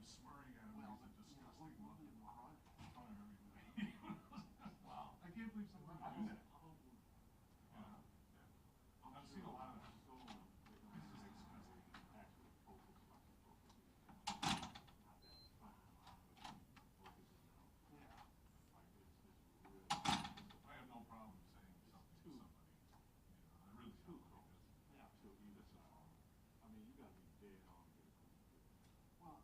swearing at him. He's a disgusting look in front of everybody. Wow. I can't believe someone would do that. Yeah. I've seen a lot of that. It's just disgusting. I have no problem saying something to somebody. I really don't. Yeah. I mean, you gotta be dead on. Well,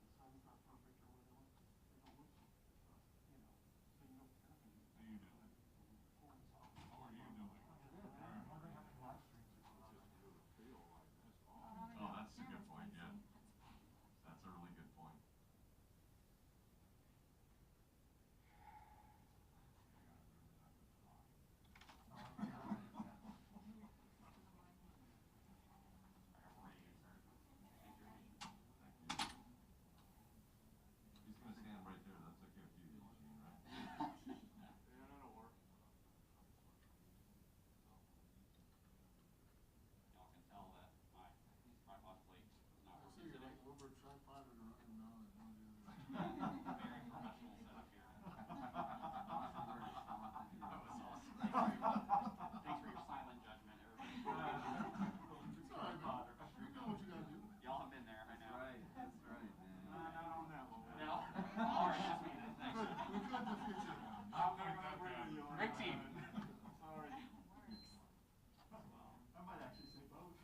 the sun's not perfect or whatever. They don't look so good. So you don't have any. How you doing? How are you doing? Oh, that's a good point, yeah. That's a really good point. He's going to stand right there. That's okay with you, Eugene, right? Yeah, that'll work. Y'all can tell that my tripod plate is not I working see you're today. like over tripoded or running now and one the other. Very professional setup here. That was awesome. Thanks for your silent judgment, everybody. It's all right, man. You're doing what you gotta do. Y'all have been there, I know. That's right, man. Not on that one. No? All right, just me then. Thanks. We could just get you. I'm gonna go over with you. Great team. Sorry. I might actually say both.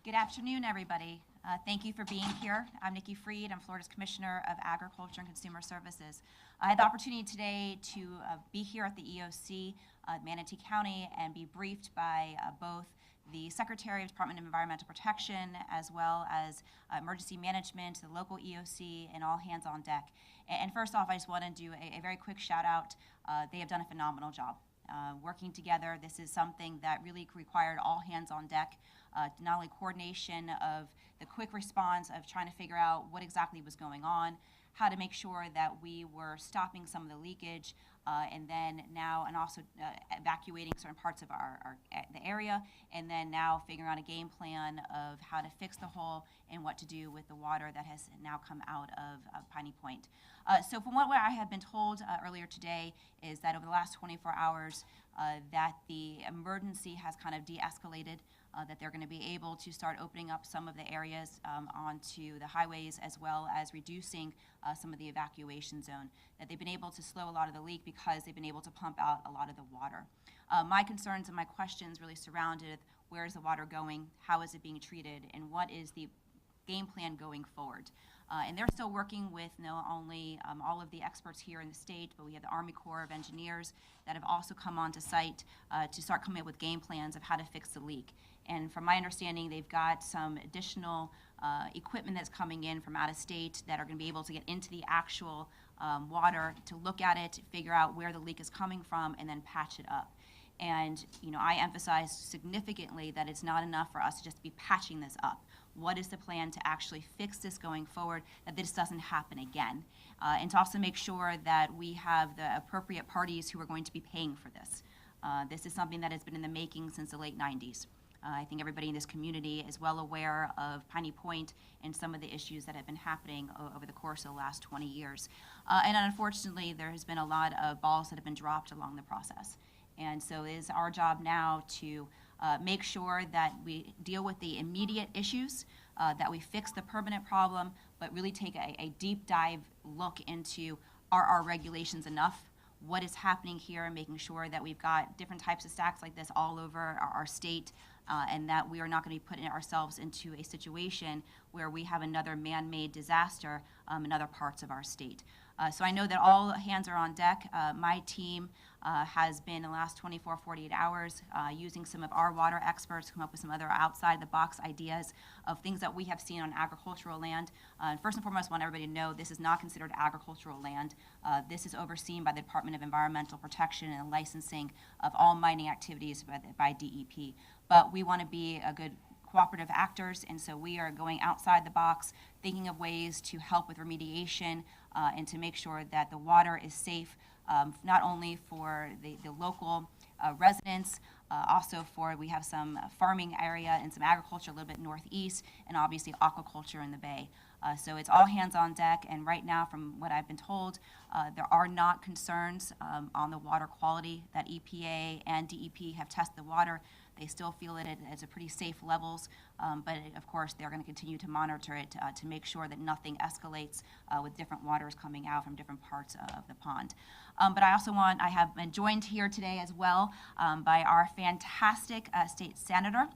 Good afternoon, everybody. Thank you for being here. I'm Nikki Fried. I'm Florida's Commissioner of Agriculture and Consumer Services. I had the opportunity today to be here at the EOC, Manatee County, and be briefed by both the Secretary of Department of Environmental Protection, as well as Emergency Management, the local EOC, and all hands on deck. And first off, I just want to do a very quick shout out. They have done a phenomenal job. Working together, this is something that really required all hands on deck. Not only coordination of the quick response of trying to figure out what exactly was going on, how to make sure that we were stopping some of the leakage, and then now, and also evacuating certain parts of the area, and then now figuring out a game plan of how to fix the hole and what to do with the water that has now come out of Piney Point. So from what I have been told earlier today is that over the last 24 hours, that the emergency has kind of de-escalated, that they're going to be able to start opening up some of the areas onto the highways, as well as reducing some of the evacuation zone, that they've been able to slow a lot of the leak because they've been able to pump out a lot of the water. My concerns and my questions really surrounded where is the water going, how is it being treated, and what is the game plan going forward. And they're still working with not only all of the experts here in the state, but we have the Army Corps of Engineers that have also come onto site to start coming up with game plans of how to fix the leak. And from my understanding, they've got some additional equipment that's coming in from out of state that are going to be able to get into the actual water to look at it, figure out where the leak is coming from, and then patch it up. And I emphasize significantly that it's not enough for us to just be patching this up. What is the plan to actually fix this going forward, that this doesn't happen again? And to also make sure that we have the appropriate parties who are going to be paying for this. This is something that has been in the making since the late 90s. I think everybody in this community is well aware of Piney Point and some of the issues that have been happening over the course of the last 20 years. And unfortunately, there has been a lot of balls that have been dropped along the process. And so it is our job now to make sure that we deal with the immediate issues, that we fix the permanent problem, but really take a deep dive look into, are our regulations enough? What is happening here, and making sure that we've got different types of stacks like this all over our state, and that we are not going to be putting ourselves into a situation where we have another man-made disaster in other parts of our state. So I know that all hands are on deck. My team has been in the last 24, 48 hours using some of our water experts to come up with some other outside-the-box ideas of things that we have seen on agricultural land. First and foremost, I want everybody to know this is not considered agricultural land. This is overseen by the Department of Environmental Protection and licensing of all mining activities by DEP. But we want to be a good cooperative actors, and so we are going outside the box, thinking of ways to help with remediation and to make sure that the water is safe, not only for the local residents, also we have some farming area and some agriculture a little bit northeast, and obviously aquaculture in the bay. So it's all hands on deck, and right now, from what I've been told, there are not concerns on the water quality, that EPA and DEP have tested the water. They still feel it at a pretty safe levels, but of course, they're going to continue to monitor it to make sure that nothing escalates with different waters coming out from different parts of the pond. But I have been joined here today as well by our fantastic state senator,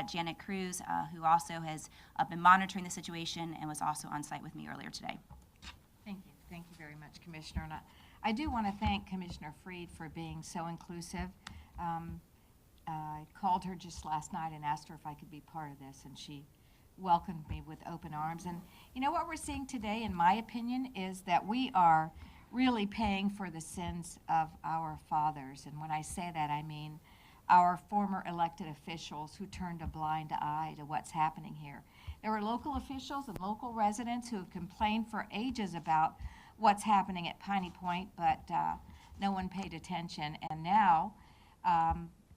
Janet Cruz, who also has been monitoring the situation and was also on site with me earlier today. Thank you. Thank you very much, Commissioner. And I do want to thank Commissioner Fried for being so inclusive. I called her just last night and asked her if I could be part of this, and she welcomed me with open arms. And you know what we're seeing today, in my opinion, is that we are really paying for the sins of our fathers. And when I say that, I mean our former elected officials who turned a blind eye to what's happening here. There were local officials and local residents who have complained for ages about what's happening at Piney Point, but no one paid attention. And now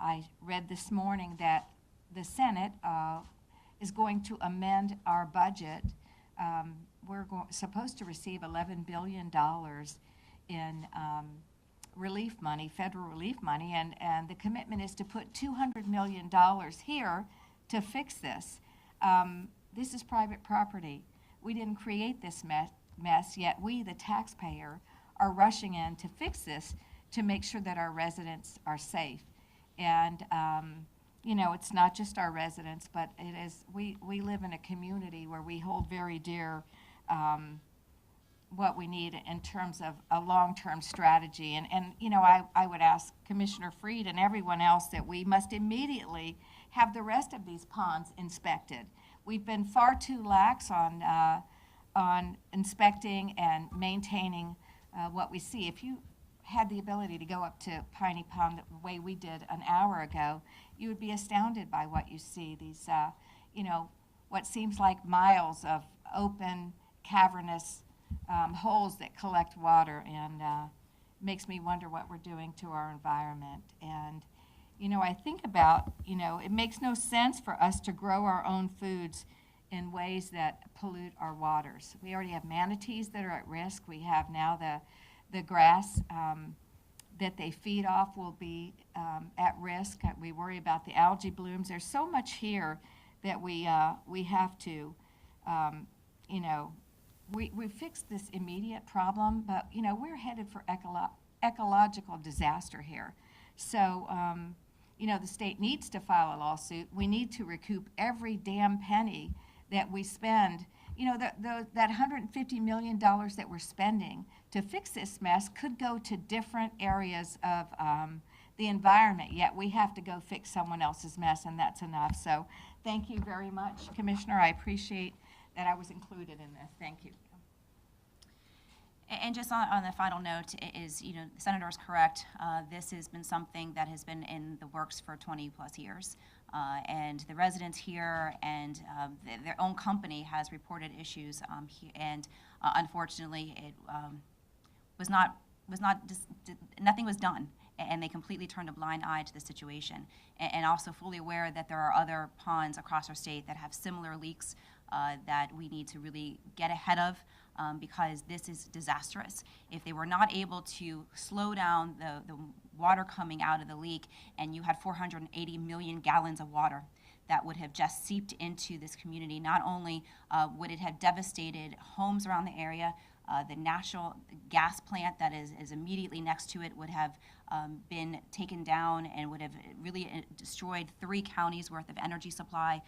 I read this morning that the Senate is going to amend our budget. We're supposed to receive $11 billion in relief money, federal relief money, and the commitment is to put $200 million here to fix this. This is private property. We didn't create this mess, yet we, the taxpayer, are rushing in to fix this to make sure that our residents are safe. And you know, it's not just our residents, but it is, we live in a community where we hold very dear what we need in terms of a long-term strategy. And you know, I would ask Commissioner Fried and everyone else that we must immediately have the rest of these ponds inspected. We've been far too lax on inspecting and maintaining what we see. If you had the ability to go up to Piney Pond the way we did an hour ago, you would be astounded by what you see. These, you know, what seems like miles of open, cavernous holes that collect water, and makes me wonder what we're doing to our environment. And, you know, I think about, you know, it makes no sense for us to grow our own foods in ways that pollute our waters. We already have manatees that are at risk. We have now the grass that they feed off will be at risk. We worry about the algae blooms. There's so much here that we have to, you know, we fixed this immediate problem, but you know, we're headed for ecological disaster here. So, you know, the state needs to file a lawsuit. We need to recoup every damn penny that we spend. You know, that $150 million that we're spending to fix this mess could go to different areas of the environment, yet we have to go fix someone else's mess, and that's enough. So thank you very much, Commissioner. I appreciate that I was included in this. Thank you. And just on the final note is, you know, the Senator is correct. This has been something that has been in the works for 20 plus years. And the residents here and their own company has reported issues, and unfortunately, it nothing was done, and they completely turned a blind eye to the situation. And also fully aware that there are other ponds across our state that have similar leaks that we need to really get ahead of. Because this is disastrous. If they were not able to slow down the water coming out of the leak, and you had 480 million gallons of water that would have just seeped into this community, not only would it have devastated homes around the area, the natural gas plant that is immediately next to it would have been taken down and would have really destroyed 3 counties worth of energy supply.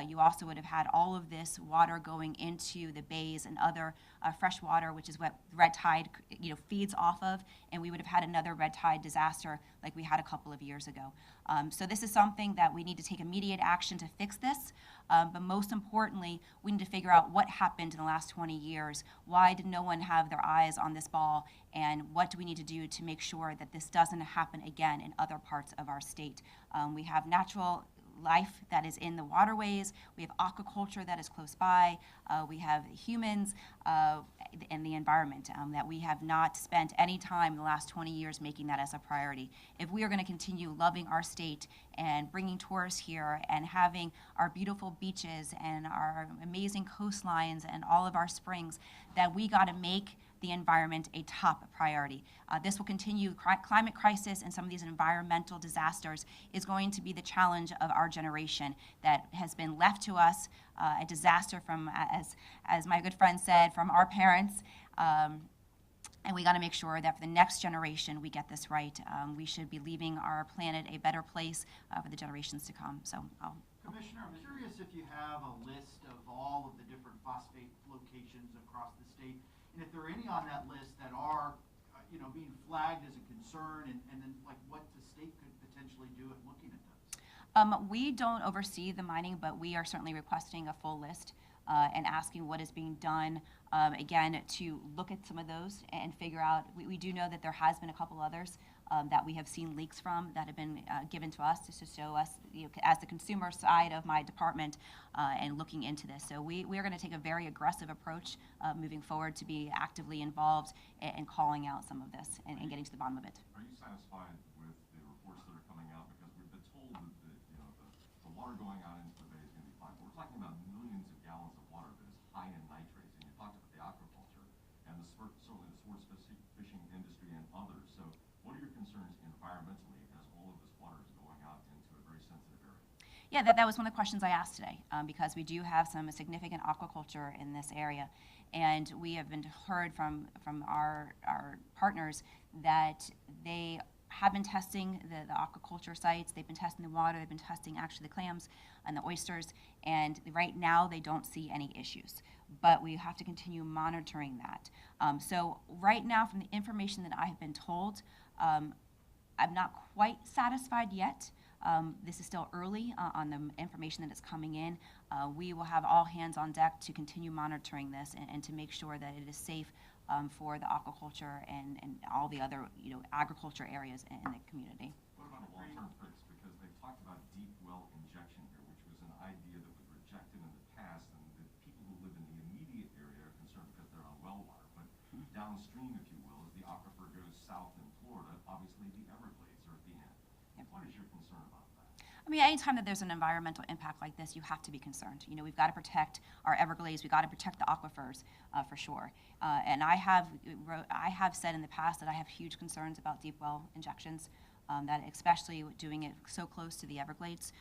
You also would have had all of this water going into the bays and other fresh water, which is what red tide, feeds off of, and we would have had another red tide disaster like we had a couple of years ago. So this is something that we need to take immediate action to fix this, but most importantly, we need to figure out what happened in the last 20 years. Why did no one have their eyes on this ball, and what do we need to do to make sure that this doesn't happen again in other parts of our state? We have natural life that is in the waterways, we have aquaculture that is close by, we have humans and the environment that we have not spent any time in the last 20 years making that as a priority. If we are going to continue loving our state and bringing tourists here and having our beautiful beaches and our amazing coastlines and all of our springs, that we got to make the environment a top priority. This will continue. Climate crisis and some of these environmental disasters is going to be the challenge of our generation that has been left to us, a disaster from, as my good friend said, from our parents. And we got to make sure that for the next generation we get this right. We should be leaving our planet a better place for the generations to come. So Commissioner, I'm curious if you have a list of all of the different phosphate locations across the state, and if there are any on that list that are, being flagged as a concern, and then like what the state could potentially do at looking at those. We don't oversee the mining, but we are certainly requesting a full list and asking what is being done, again, to look at some of those and figure out. We do know that there has been a couple others that we have seen leaks from that have been given to us to show us, as the consumer side of my department, and looking into this. So we are going to take a very aggressive approach moving forward to be actively involved and calling out some of this and getting to the bottom of it. Are you satisfied with the reports that are coming out? Because we've been told that the water going out into the bay is going to be fine. But we're talking about millions of gallons of water that is high in nitrates. And you talked about the aquaculture and certainly the sports fishing industry and others. So what are your concerns environmentally as all of this water is going out into a very sensitive area? Yeah, that was one of the questions I asked today, because we do have some significant aquaculture in this area. And we have been heard from our partners that they have been testing the aquaculture sites, they've been testing the water, they've been testing actually the clams and the oysters, and right now they don't see any issues. But we have to continue monitoring that. So right now, from the information that I have been told, I'm not quite satisfied yet. This is still early on the information that is coming in. We will have all hands on deck to continue monitoring this and to make sure that it is safe for the aquaculture and all the other agriculture areas in the community. What about a long-term fix? Because they've talked about deep well injection here, which was an idea that was rejected in the past, and the people who live in the immediate area are concerned because they're on well water. But downstream, if you will, as the aquifer goes south in Florida, obviously the Everglades are at the end. Yep. What is your concern about that? I mean, anytime that there's an environmental impact like this, you have to be concerned. We've got to protect our Everglades. We've got to protect the aquifers for sure. And I have said in the past that I have huge concerns about deep well injections, that especially doing it so close to the Everglades.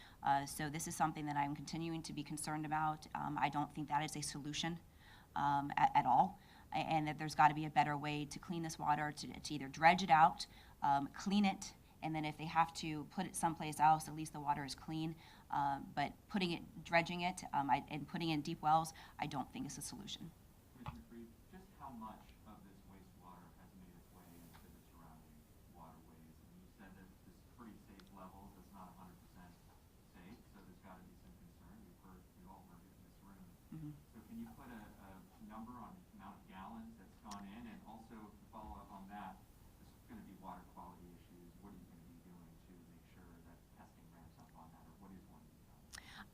So this is something that I'm continuing to be concerned about. I don't think that is a solution at all, and that there's got to be a better way to clean this water, to either dredge it out, clean it, and then if they have to put it someplace else, at least the water is clean. But dredging it, and putting in deep wells, I don't think is a solution. Commissioner Fried, just how much of this wastewater has made its way into the surrounding waterways? And you said that this is pretty safe levels. It's not 100% safe, so there's got to be some concern. We've all heard it in this room. Mm-hmm. So can you put a number on the amount of gallons that's gone in? And also, to follow up on that, there's going to be water quality issues. What are you going to be doing to make sure that testing ramps up on that, or what is going to be done?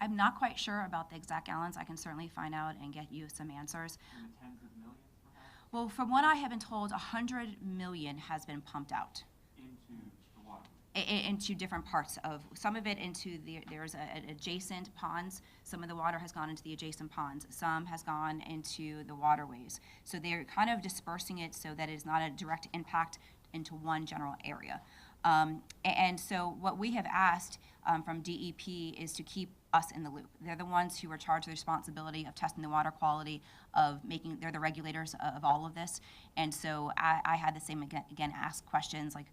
I'm not quite sure about the exact gallons. I can certainly find out and get you some answers. In the tens of millions, perhaps? Well, from what I have been told, 100 million has been pumped out Into the water. into different parts of, some of it into there's adjacent ponds. Some of the water has gone into the adjacent ponds. Some has gone into the waterways. So they're kind of dispersing it so that it's not a direct impact into one general area. And so what we have asked from DEP is to keep us in the loop. They're the ones who are charged with the responsibility of testing the water quality, they're the regulators of all of this. And so I had the same, again, ask questions like,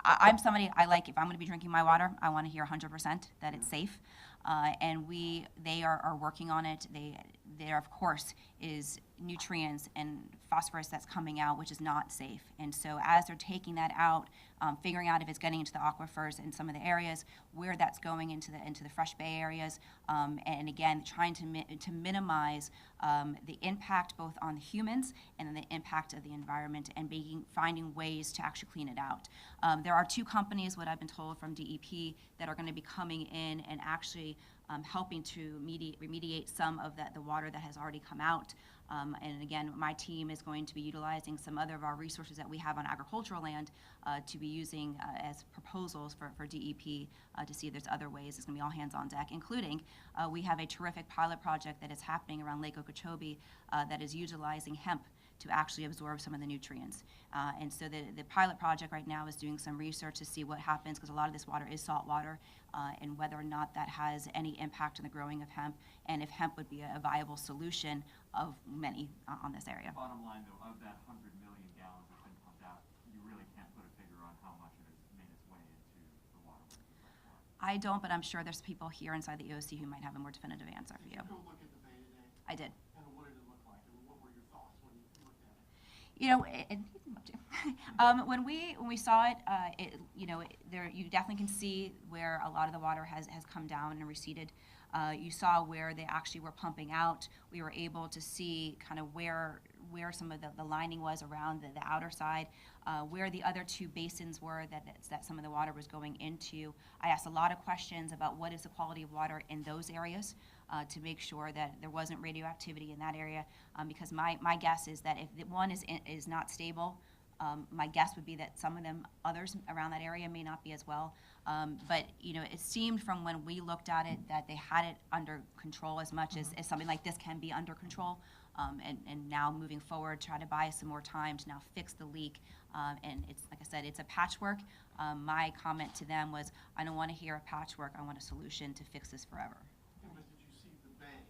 I'm somebody, I like, if I'm gonna be drinking my water, I wanna hear 100% that it's safe. And they are working on it. There, of course, is nutrients and phosphorus that's coming out, which is not safe. And so as they're taking that out, figuring out if it's getting into the aquifers in some of the areas, where that's going into the Fresh Bay areas, and again, trying to minimize the impact both on the humans and then the impact of the environment, and finding ways to actually clean it out. There are 2 companies, what I've been told from DEP, that are going to be coming in and actually helping to remediate some of the water that has already come out. And again, my team is going to be utilizing some other of our resources that we have on agricultural land to be using as proposals for DEP to see if there's other ways. It's going to be all hands on deck, including we have a terrific pilot project that is happening around Lake Okeechobee that is utilizing hemp to actually absorb some of the nutrients. And so the pilot project right now is doing some research to see what happens, because a lot of this water is salt water, and whether or not that has any impact on the growing of hemp, and if hemp would be a viable solution of many on this area. Bottom line, though, of that 100 million gallons that's been pumped out, you really can't put a figure on how much of it's made its way into the waterways and freshwater. I don't, but I'm sure there's people here inside the EOC who might have a more definitive answer for you. Did you go look at the bay today? I did. And what did it look like? And what were your thoughts when you looked at it? You know, when we saw it, there you definitely can see where a lot of the water has come down and receded. You saw where they actually were pumping out. We were able to see kind of where some of the lining was around the outer side, where the other 2 basins were that some of the water was going into. I asked a lot of questions about what is the quality of water in those areas to make sure that there wasn't radioactivity in that area, because my guess is that if one is not stable, my guess would be that some of them others around that area may not be as well. But it seemed from when we looked at it that they had it under control as much as something like this can be under control. And now moving forward, try to buy some more time to now fix the leak. And it's, like I said, it's a patchwork. My comment to them was, I don't want to hear a patchwork. I want a solution to fix this forever. But did you see the bay?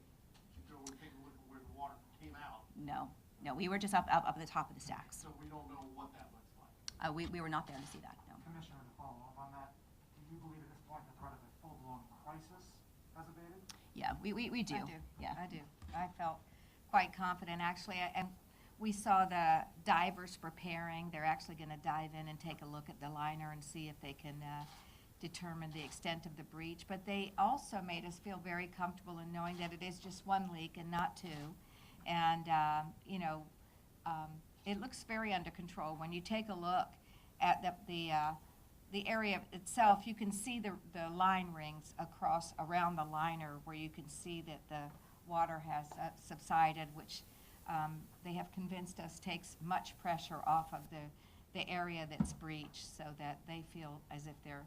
Did you go and take a look at where the water came out? No, we were just up at the top of the stacks. So we don't know what that looks like. We were not there to see that, no. Commissioner, to follow up on that, do you believe at this point the threat of a full-blown crisis has abated? Yeah, we do. I do. Yeah. I do. I felt quite confident, actually. And we saw the divers preparing. They're actually going to dive in and take a look at the liner and see if they can determine the extent of the breach. But they also made us feel very comfortable in knowing that it is just 1 leak and not 2. And, it looks very under control. When you take a look at the area itself, you can see the line rings around the liner, where you can see that the water has subsided, which they have convinced us takes much pressure off of the area that's breached, so that they feel as if they're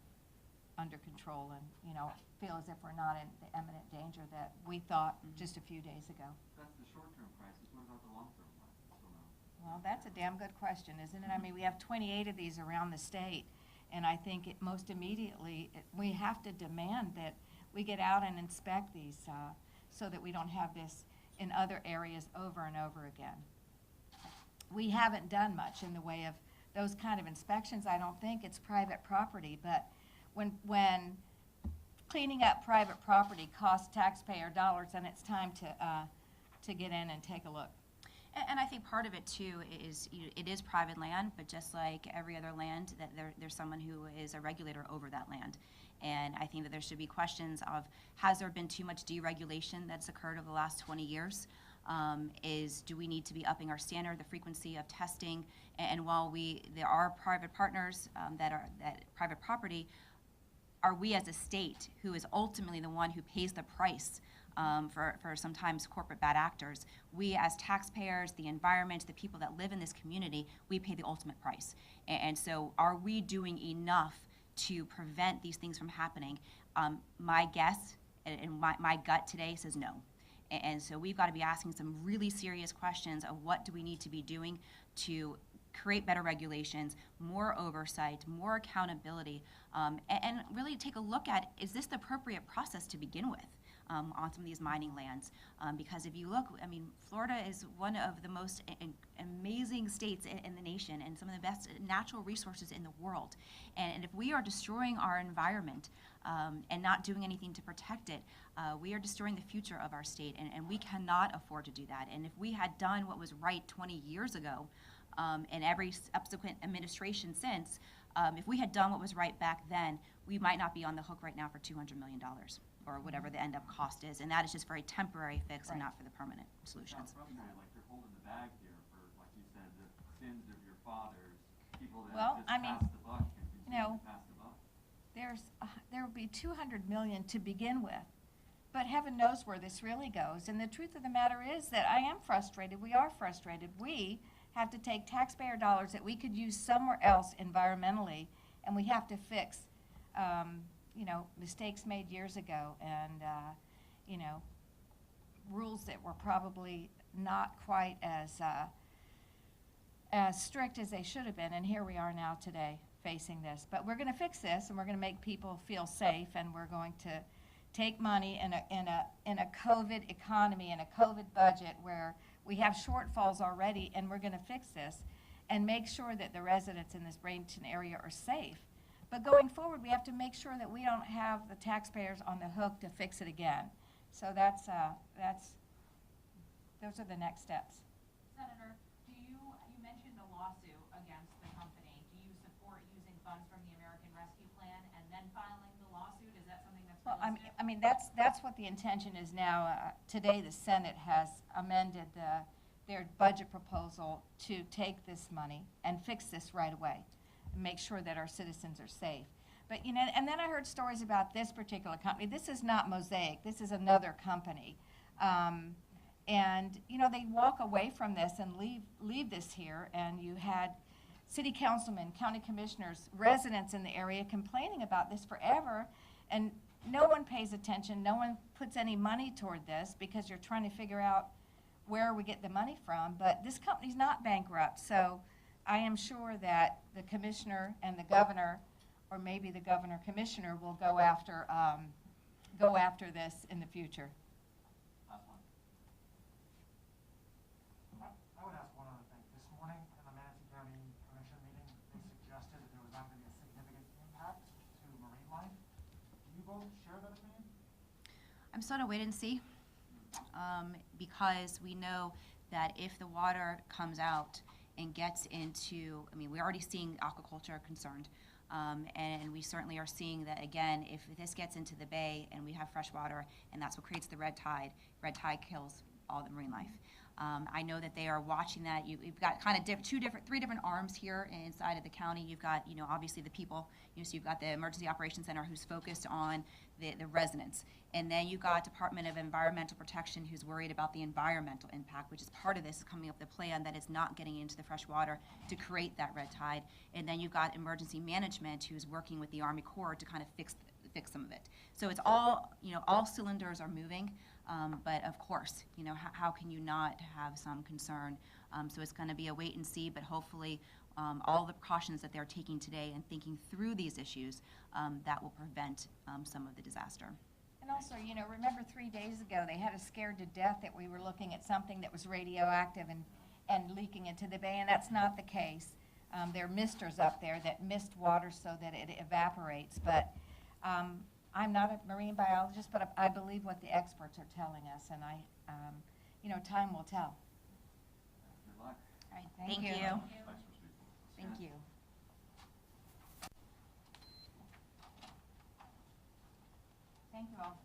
under control and, feel as if we're not in the imminent danger that we thought just a few days ago. That's the short-term crisis. What about the long-term crisis? Still no. Well, that's a damn good question, isn't it? I mean, we have 28 of these around the state, and I think most immediately, we have to demand that we get out and inspect these so that we don't have this in other areas over and over again. We haven't done much in the way of those kind of inspections. I don't think it's private property, but when cleaning up private property costs taxpayer dollars, then it's time to get in and take a look. And I think part of it too is it is private land, but just like every other land, that there's someone who is a regulator over that land. And I think that there should be questions of, has there been too much deregulation that's occurred over the last 20 years? Do we need to be upping our standard, the frequency of testing? And while there are private partners that private property, are we as a state, who is ultimately the one who pays the price for sometimes corporate bad actors, we as taxpayers, the environment, the people that live in this community, we pay the ultimate price. And so are we doing enough to prevent these things from happening? My guess and my gut today says no. And so we've got to be asking some really serious questions of what do we need to be doing to create better regulations, more oversight, more accountability, and really take a look at, is this the appropriate process to begin with? on some of these mining lands. Because if you look, I mean, Florida is one of the most amazing states in the nation and some of the best natural resources in the world. And if we are destroying our environment and not doing anything to protect it, we are destroying the future of our state, and we cannot afford to do that. And if we had done what was right 20 years ago, and every subsequent administration since, if we had done what was right back then, we might not be on the hook right now for $200 million or whatever the end up cost is. And that is just for a temporary fix and not for the permanent solutions. Sounds frustrating, like you're holding the bag here for, like you said, the sins of your fathers, people that Well, just I mean, passed the buck and continue you know, to pass the buck. there will be 200 million to begin with, but heaven knows where this really goes. And the truth of the matter is that I am frustrated. We are frustrated. We have to take taxpayer dollars that we could use somewhere else environmentally, and we have to fix, mistakes made years ago, and rules that were probably not quite as strict as they should have been. And here we are now today facing this. But we're going to fix this, and we're going to make people feel safe, and we're going to take money in a COVID economy, in a COVID budget where we have shortfalls already, and we're going to fix this and make sure that the residents in this Bradenton area are safe. But going forward, we have to make sure that we don't have the taxpayers on the hook to fix it again. So those are the next steps. Senator, you mentioned a lawsuit against the company. Do you support using funds from the American Rescue Plan and then filing the lawsuit? Is that something that's Well, realistic? I mean that's what the intention is now. Today, the Senate has amended their budget proposal to take this money and fix this right away, and make sure that our citizens are safe. But and then I heard stories about this particular company. This is not Mosaic. This is another company, and they walk away from this and leave this here. And you had city councilmen, county commissioners, residents in the area complaining about this forever, and no one pays attention. No one puts any money toward this because you're trying to figure out where we get the money from. But this company's not bankrupt, so I am sure that the commissioner and the governor, or maybe the governor commissioner, will go after this in the future. Last one. I would ask one other thing. This morning in the Manatee County Commission meeting, they suggested that there was not going to be a significant impact to marine life. Do you both share that opinion? I'm still to wait and see, because we know that if the water comes out and gets into, we're already seeing aquaculture concerned, and we certainly are seeing that, again, if this gets into the bay and we have fresh water, and that's what creates the red tide kills all the marine life. I know that they are watching that. You've got kind of three different arms here inside of the county. You've got, obviously the people. So you've got the Emergency Operations Center, who's focused on the residents. And then you've got Department of Environmental Protection, who's worried about the environmental impact, which is part of this, coming up with a plan that is not getting into the fresh water to create that red tide. And then you've got Emergency Management, who's working with the Army Corps to kind of fix some of it. So it's all, all cylinders are moving. But of course, how can you not have some concern? So it's going to be a wait and see, but hopefully all the precautions that they're taking today and thinking through these issues, that will prevent some of the disaster. And also, remember 3 days ago, they had us scared to death that we were looking at something that was radioactive and leaking into the bay, and that's not the case. There are misters up there that mist water so that it evaporates, but I'm not a marine biologist, but I believe what the experts are telling us, and time will tell. Good luck. All right, Thank you. Thanks for speaking. Thank you. Thank you all.